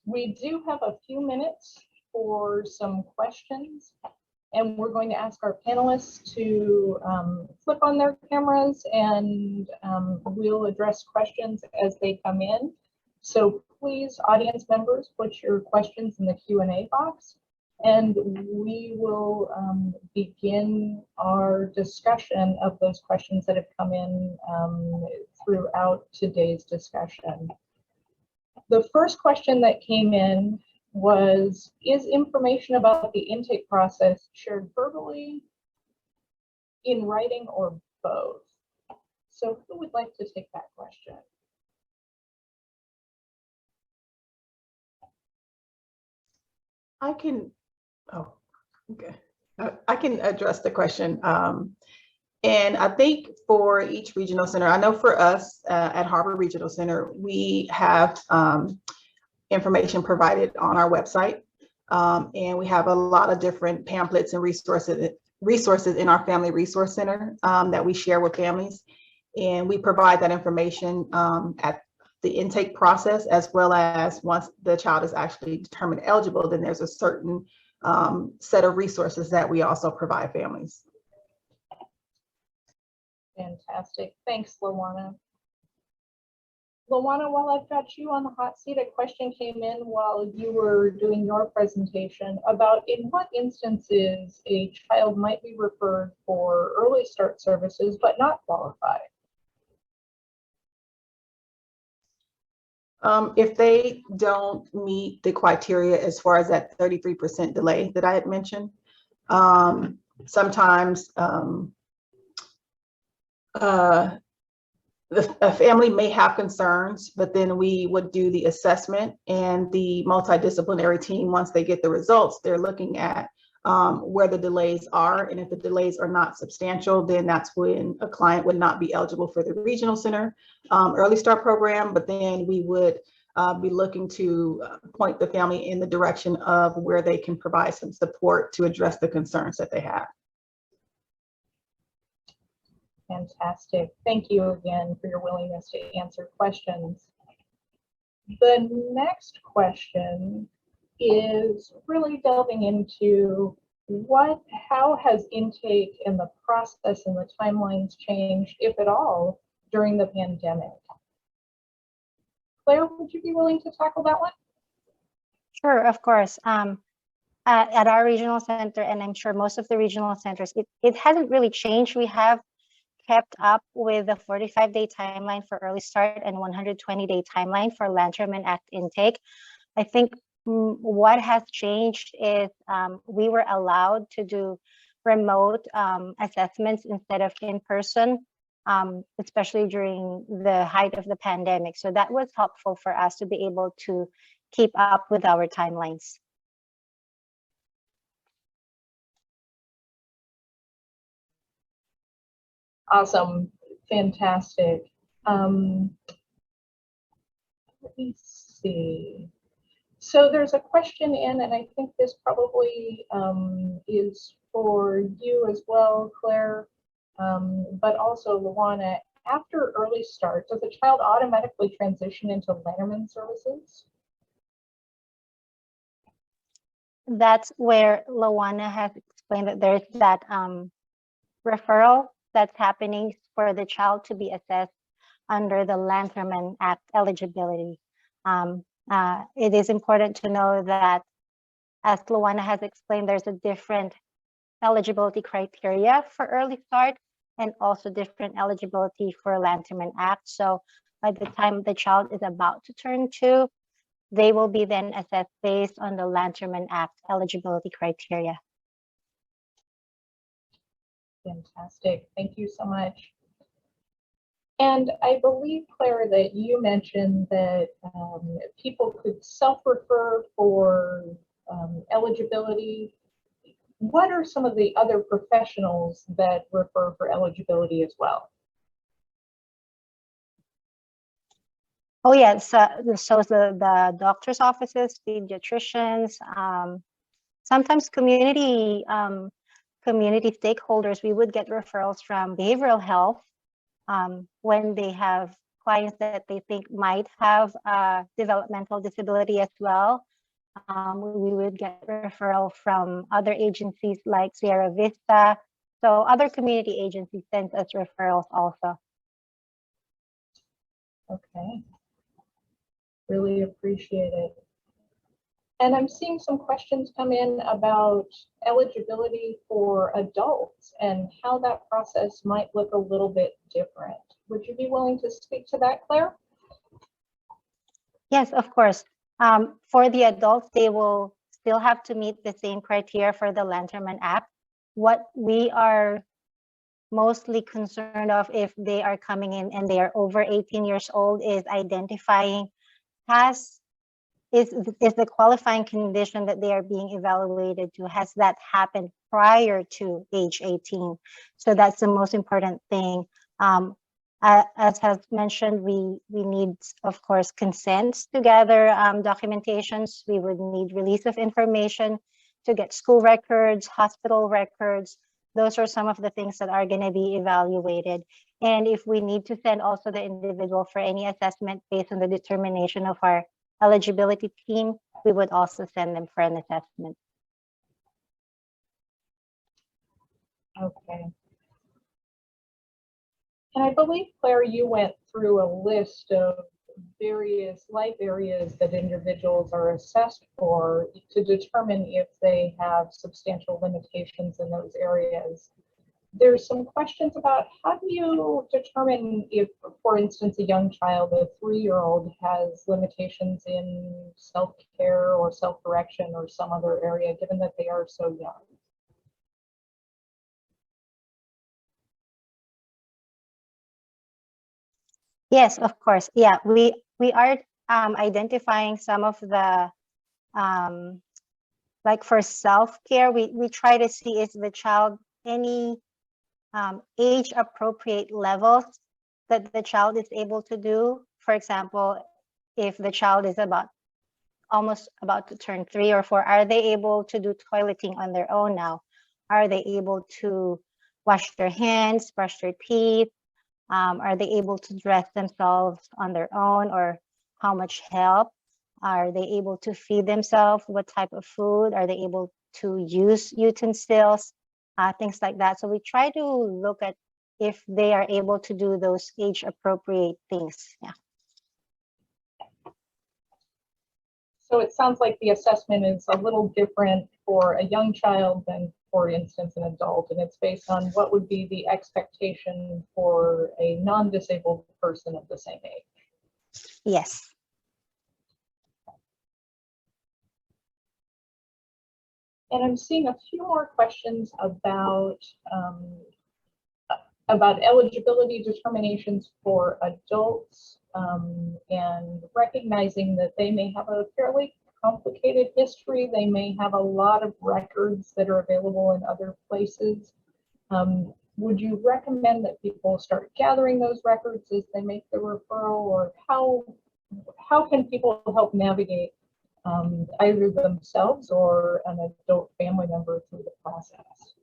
We do have a few minutes for some questions, and we're going to ask our panelists to flip on their cameras, and we'll address questions as they come in. So please, audience members, put your questions in the Q&A box, and we will begin our discussion of those questions that have come in throughout today's discussion. The first question that came in was, is information about the intake process shared verbally, in writing, or both? So who would like to take that question? I can, oh, okay. I can address the question. And I think for each regional center, I know for us at Harbor Regional Center, we have information provided on our website. And we have a lot of different pamphlets and resources in our Family Resource Center that we share with families. And we provide that information at the intake process, as well as once the child is actually determined eligible, then there's a certain set of resources that we also provide families. Fantastic. Thanks, Lawana. Lawana, while I've got you on the hot seat, a question came in while you were doing your presentation about in what instances a child might be referred for early start services but not qualify. If they don't meet the criteria as far as that 33% delay that I had mentioned, sometimes a family may have concerns, but then we would do the assessment, and the multidisciplinary team, once they get the results, they're looking at where the delays are. And if the delays are not substantial, then that's when a client would not be eligible for the regional center early start program. But then we would be looking to point the family in the direction of where they can provide some support to address the concerns that they have. Fantastic. Thank you again for your willingness to answer questions. The next question is really delving into how has intake and the process and the timelines changed, if at all, during the pandemic? Claire, would you be willing to tackle that one? Sure, of course. At our regional center, and I'm sure most of the regional centers, it hasn't really changed. We have kept up with the 45-day timeline for early start and 120-day timeline for Lantern and ACT intake. I think what has changed is we were allowed to do remote assessments instead of in person, especially during the height of the pandemic. So that was helpful for us to be able to keep up with our timelines. Awesome. Fantastic. Let me see. So there's a question in, and I think this probably is for you as well, Claire, but also Lawana. After early start, does the child automatically transition into Lanterman services? That's where Lawana has explained that there's that referral that's happening for the child to be assessed under the Lantern Act eligibility. It is important to know that, as Lawana has explained, there's a different eligibility criteria for early start and also different eligibility for Lantern Act. So by the time the child is about to turn 2, they will be then assessed based on the Lantern Act eligibility criteria. Fantastic. Thank you so much. And I believe, Claire, that you mentioned that people could self-refer for eligibility. What are some of the other professionals that refer for eligibility as well? Oh, yes. So the doctor's offices, pediatricians, sometimes community stakeholders. We would get referrals from behavioral health when they have clients that they think might have a developmental disability as well. We would get referral from other agencies like Sierra Vista. So other community agencies send us referrals also. Okay. Really appreciate it. And I'm seeing some questions come in about eligibility for adults and how that process might look a little bit different. Would you be willing to speak to that, Claire? Yes, of course. For the adults, they will still have to meet the same criteria for the Lanterman app. What we are mostly concerned of if they are coming in and they are over 18 years old is identifying is the qualifying condition that they are being evaluated to, has that happened prior to age 18? So that's the most important thing. As has mentioned, we need, of course, consents to gather documentations. We would need release of information to get school records, hospital records. Those are some of the things that are going to be evaluated. And if we need to send also the individual for any assessment based on the determination of our eligibility team, we would also send them for an assessment. Okay. And I believe, Claire, you went through a list of various life areas that individuals are assessed for to determine if they have substantial limitations in those areas. There's some questions about how do you determine if, for instance, a young child, a 3-year-old, has limitations in self-care or self-correction or some other area, given that they are so young? Yes, of course. Yeah, we are identifying some of the like for self-care, we try to see is the child any age appropriate levels that the child is able to do. For example, if the child is almost about to turn 3 or 4, are they able to do toileting on their own now? Are they able to wash their hands, brush their teeth? Are they able to dress themselves on their own, or how much help? Are they able to feed themselves? What type of food? Are they able to use utensils? Things like that. So we try to look at if they are able to do those age appropriate things. Yeah. So it sounds like the assessment is a little different for a young child than, for instance, an adult, and it's based on what would be the expectation for a non-disabled person of the same age. Yes. And I'm seeing a few more questions about eligibility determinations for adults, and recognizing that they may have a fairly complicated history. They may have a lot of records that are available in other places. Would you recommend that people start gathering those records as they make the referral, or how can people help navigate either themselves or an adult family member through the process?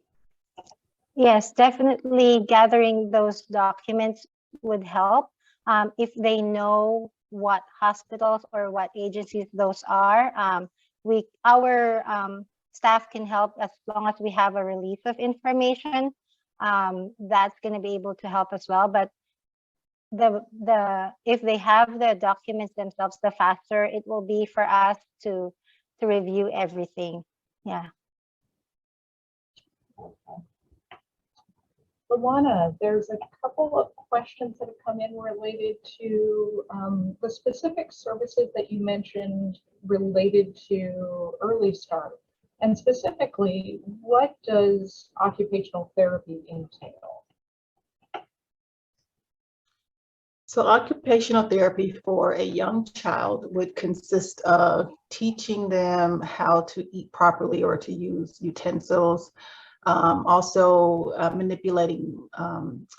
Yes, definitely gathering those documents would help. If they know what hospitals or what agencies those are, our staff can help as long as we have a release of information. That's going to be able to help as well. But if they have the documents themselves, the faster it will be for us to review everything. Yeah. Luana, there's a couple of questions that have come in related to the specific services that you mentioned related to Early Start. And specifically, what does occupational therapy entail? So occupational therapy for a young child would consist of teaching them how to eat properly or to use utensils, also manipulating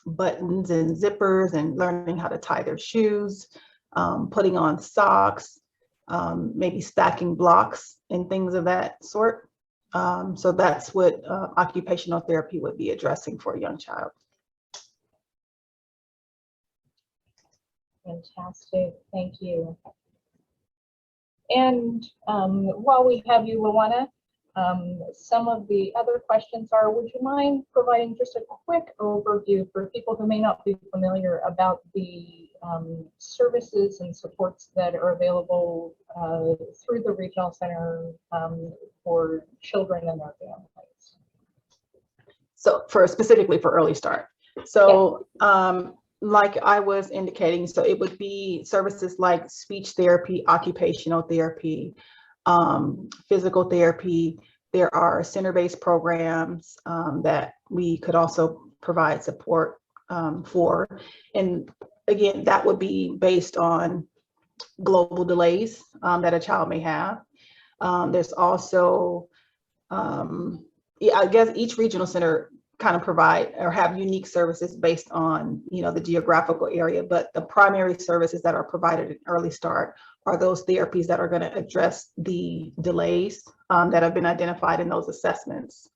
buttons and zippers and learning how to tie their shoes, putting on socks, maybe stacking blocks and things of that sort. So that's what occupational therapy would be addressing for a young child. Fantastic, thank you. And while we have you, Luana, some of the other questions are, would you mind providing just a quick overview for people who may not be familiar about the services and supports that are available through the Regional Center for children and their families? So specifically for Early Start. So like I was indicating, so it would be services like speech therapy, occupational therapy, physical therapy. There are center-based programs that we could also provide support for. And again, that would be based on global delays that a child may have. There's also, I guess each regional center kind of provide or have unique services based on, the geographical area, but the primary services that are provided in Early Start are those therapies that are going to address the delays that have been identified in those assessments.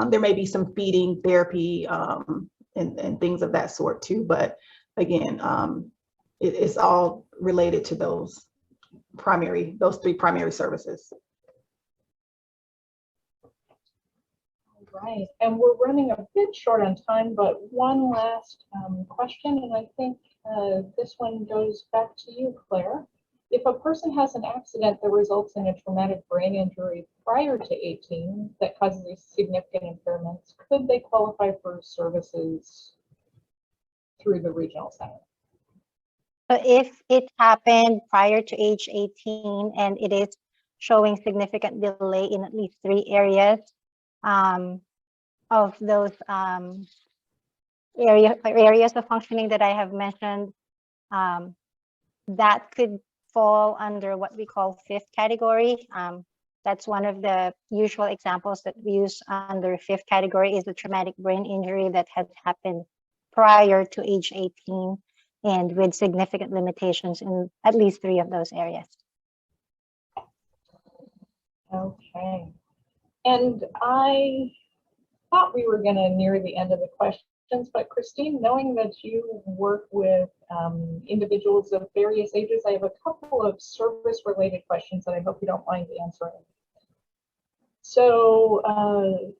There may be some feeding therapy and things of that sort too, but again, it's all related to those three primary services. Right, and we're running a bit short on time, but one last question, and I think this one goes back to you, Claire. If a person has an accident that results in a traumatic brain injury prior to 18 that causes significant impairments, could they qualify for services through the Regional Center? So if it happened prior to age 18 and it is showing significant delay in at least 3 areas of those areas of functioning that I have mentioned, that could fall under what we call 5th category. That's one of the usual examples that we use under 5th category is the traumatic brain injury that has happened prior to age 18 and with significant limitations in at least 3 of those areas. Okay. And I thought we were going to near the end of the questions, but Christine, knowing that you work with individuals of various ages, I have a couple of service-related questions that I hope you don't mind answering. So,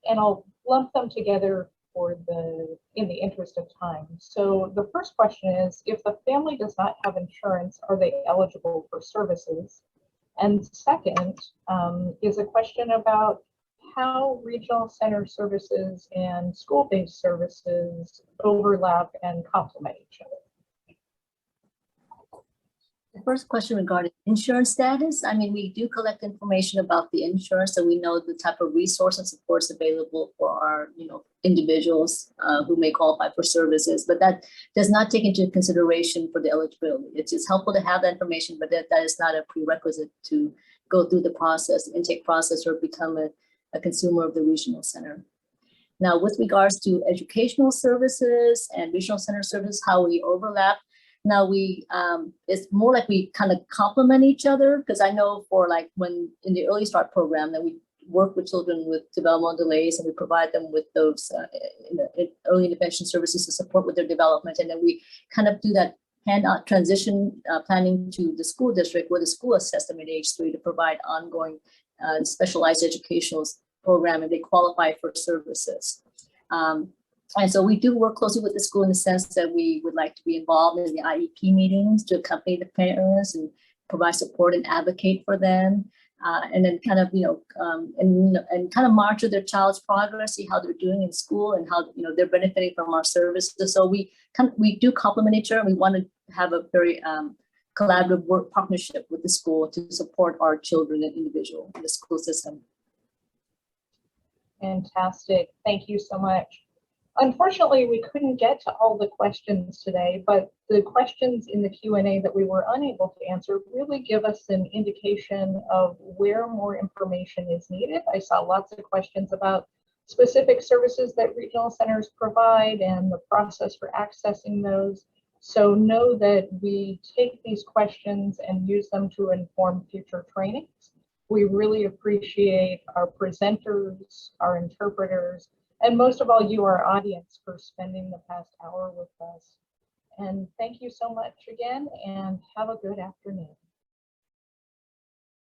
and I'll lump them together in the interest of time. So the first question is, if the family does not have insurance, are they eligible for services? And second is a question about how regional center services and school-based services overlap and complement each other. The first question regarding insurance status, I mean, we do collect information about the insurance, so we know the type of resource and supports available for our, individuals who may qualify for services, but that does not take into consideration for the eligibility. It's just helpful to have that information, but that is not a prerequisite to go through the process, intake process, or become a consumer of the regional center. Now, with regards to educational services and regional center services, how we overlap. Now it's more like we kind of complement each other, because I know for like when in the Early Start program that we work with children with developmental delays, and we provide them with those early intervention services to support with their development. And then we kind of do that handout transition planning to the school district, where the school assess them at age 3 to provide ongoing specialized educational program, and they qualify for services. And so we do work closely with the school in the sense that we would like to be involved in the IEP meetings to accompany the parents and provide support and advocate for them. And then kind of, and kind of monitor their child's progress, see how they're doing in school and how, they're benefiting from our services. So we do complement each other. And we want to have a very collaborative work partnership with the school to support our children and individual in the school system. Fantastic. Thank you so much. Unfortunately, we couldn't get to all the questions today, but the questions in the Q&A that we were unable to answer really give us an indication of where more information is needed. I saw lots of questions about specific services that regional centers provide and the process for accessing those. So know that we take these questions and use them to inform future trainings. We really appreciate our presenters, our interpreters, and most of all, you, our audience, for spending the past hour with us. And thank you so much again, and have a good afternoon.